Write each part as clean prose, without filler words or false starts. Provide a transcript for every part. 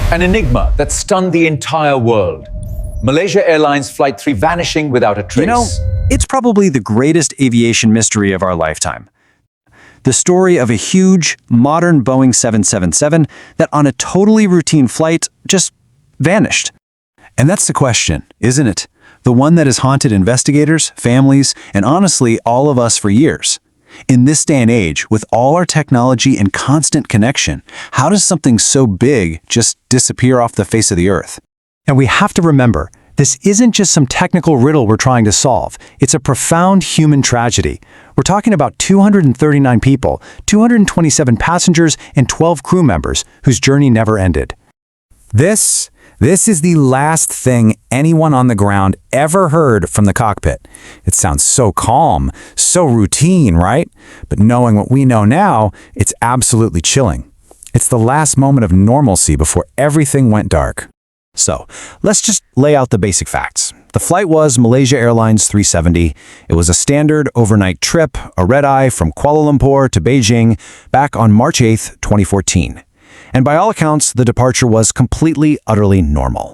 An enigma that stunned the entire world. Malaysia Airlines Flight 3 vanishing without a trace. You know, it's probably the greatest aviation mystery of our lifetime. The story of a huge, modern Boeing 777 that on a totally routine flight just vanished. And that's the question, isn't it? The one that has haunted investigators, families, and honestly, all of us for years. In this day and age, with all our technology and constant connection, how does something so big just disappear off the face of the earth? And we have to remember, this isn't just some technical riddle we're trying to solve. It's a profound human tragedy. We're talking about 239 people, 227 passengers, and 12 crew members whose journey never ended. This is the last thing anyone on the ground ever heard from the cockpit. It sounds so calm, so routine, right? But knowing what we know now, it's absolutely chilling. It's the last moment of normalcy before everything went dark. So, let's just lay out the basic facts. The flight was Malaysia Airlines 370. It was a standard overnight trip, a red-eye from Kuala Lumpur to Beijing back on March 8th, 2014. And by all accounts, the departure was completely, utterly normal.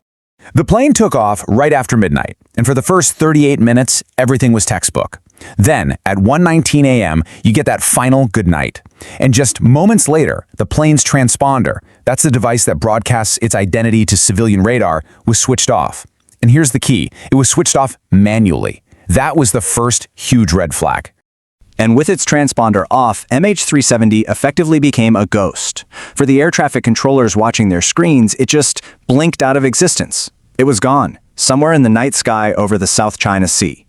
The plane took off right after midnight, and for the first 38 minutes, everything was textbook. Then, at 1:19 a.m., you get that final goodnight. And just moments later, the plane's transponder, that's the device that broadcasts its identity to civilian radar, was switched off. And here's the key, it was switched off manually. That was the first huge red flag. And with its transponder off, MH370 effectively became a ghost. For the air traffic controllers watching their screens, it just blinked out of existence. It was gone, somewhere in the night sky over the South China Sea.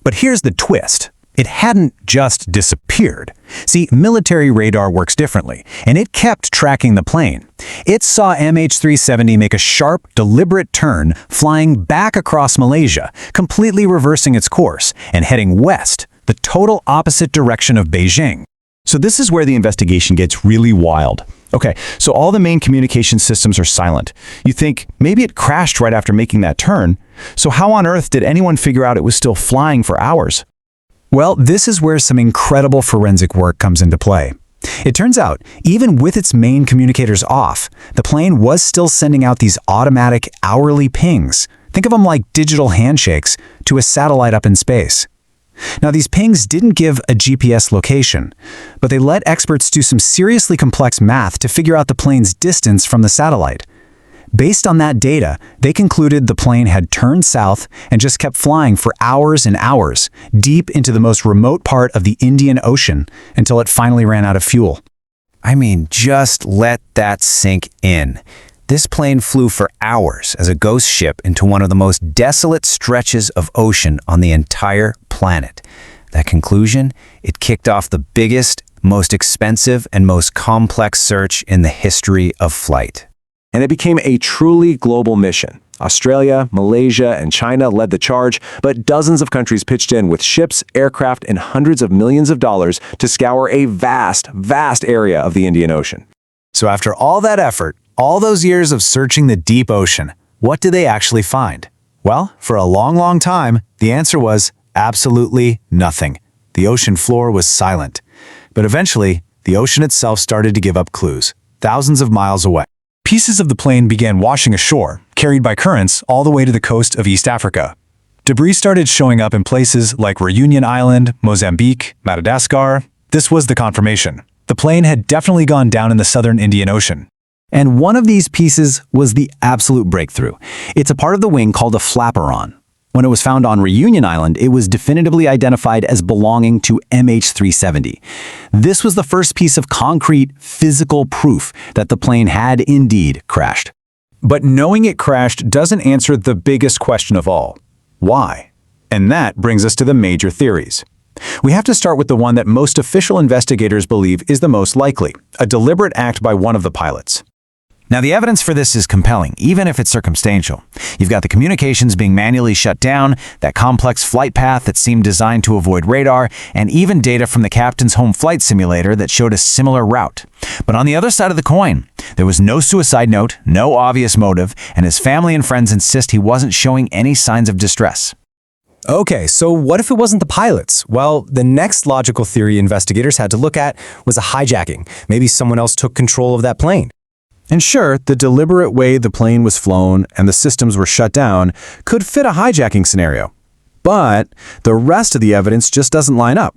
But here's the twist. It hadn't just disappeared. See, military radar works differently, and it kept tracking the plane. It saw MH370 make a sharp, deliberate turn, flying back across Malaysia, completely reversing its course and heading west, the total opposite direction of Beijing. So this is where the investigation gets really wild. Okay, so all the main communication systems are silent. You think maybe it crashed right after making that turn. So how on earth did anyone figure out it was still flying for hours? Well, this is where some incredible forensic work comes into play. It turns out, even with its main communicators off, the plane was still sending out these automatic hourly pings. Think of them like digital handshakes to a satellite up in space. Now, these pings didn't give a GPS location, but they let experts do some seriously complex math to figure out the plane's distance from the satellite. Based on that data, they concluded the plane had turned south and just kept flying for hours and hours, deep into the most remote part of the Indian Ocean until it finally ran out of fuel. I mean, just let that sink in. This plane flew for hours as a ghost ship into one of the most desolate stretches of ocean on the entire planet. That conclusion, it kicked off the biggest, most expensive, and most complex search in the history of flight. And it became a truly global mission. Australia, Malaysia, and China led the charge, but dozens of countries pitched in with ships, aircraft, and hundreds of millions of dollars to scour a vast, vast area of the Indian Ocean. So after all that effort, all those years of searching the deep ocean, what did they actually find? Well, for a long, long time, the answer was absolutely nothing. The ocean floor was silent. But eventually, the ocean itself started to give up clues, thousands of miles away. Pieces of the plane began washing ashore, carried by currents all the way to the coast of East Africa. Debris started showing up in places like Reunion Island, Mozambique, Madagascar. This was the confirmation. The plane had definitely gone down in the southern Indian Ocean. And one of these pieces was the absolute breakthrough. It's a part of the wing called a flaperon. When it was found on Reunion Island, it was definitively identified as belonging to MH370. This was the first piece of concrete, physical proof that the plane had indeed crashed. But knowing it crashed doesn't answer the biggest question of all. Why? And that brings us to the major theories. We have to start with the one that most official investigators believe is the most likely, a deliberate act by one of the pilots. Now, the evidence for this is compelling, even if it's circumstantial. You've got the communications being manually shut down, that complex flight path that seemed designed to avoid radar, and even data from the captain's home flight simulator that showed a similar route. But on the other side of the coin, there was no suicide note, no obvious motive, and his family and friends insist he wasn't showing any signs of distress. Okay, so what if it wasn't the pilots? Well, the next logical theory investigators had to look at was a hijacking. Maybe someone else took control of that plane. And sure, the deliberate way the plane was flown and the systems were shut down could fit a hijacking scenario. But the rest of the evidence just doesn't line up.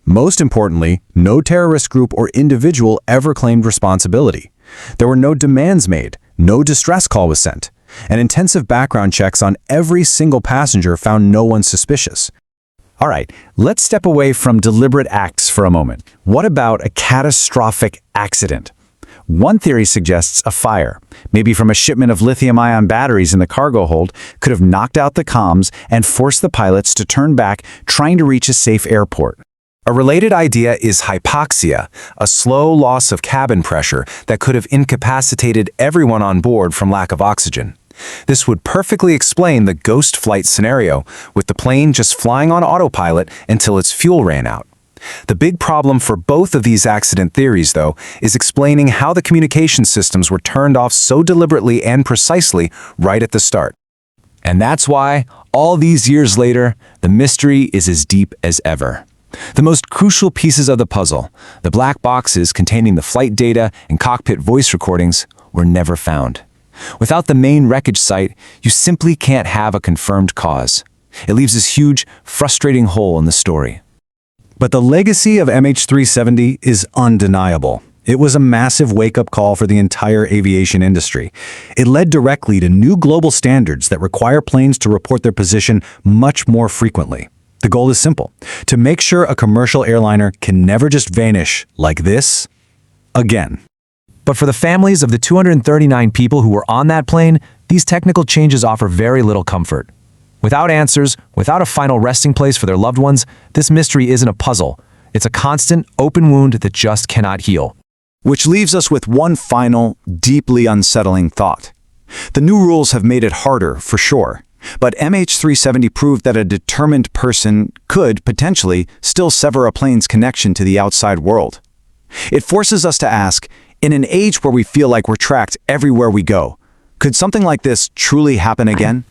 Most importantly, no terrorist group or individual ever claimed responsibility. There were no demands made, no distress call was sent, and intensive background checks on every single passenger found no one suspicious. All right, let's step away from deliberate acts for a moment. What about a catastrophic accident? One theory suggests a fire, maybe from a shipment of lithium-ion batteries in the cargo hold, could have knocked out the comms and forced the pilots to turn back, trying to reach a safe airport. A related idea is hypoxia, a slow loss of cabin pressure that could have incapacitated everyone on board from lack of oxygen. This would perfectly explain the ghost flight scenario, with the plane just flying on autopilot until its fuel ran out. The big problem for both of these accident theories, though, is explaining how the communication systems were turned off so deliberately and precisely right at the start. And that's why, all these years later, the mystery is as deep as ever. The most crucial pieces of the puzzle, the black boxes containing the flight data and cockpit voice recordings, were never found. Without the main wreckage site, you simply can't have a confirmed cause. It leaves this huge, frustrating hole in the story. But the legacy of MH370 is undeniable. It was a massive wake-up call for the entire aviation industry. It led directly to new global standards that require planes to report their position much more frequently. The goal is simple: to make sure a commercial airliner can never just vanish like this again. But for the families of the 239 people who were on that plane, these technical changes offer very little comfort. Without answers, without a final resting place for their loved ones, this mystery isn't a puzzle. It's a constant, open wound that just cannot heal. Which leaves us with one final, deeply unsettling thought. The new rules have made it harder, for sure. But MH370 proved that a determined person could, potentially, still sever a plane's connection to the outside world. It forces us to ask, in an age where we feel like we're tracked everywhere we go, could something like this truly happen again?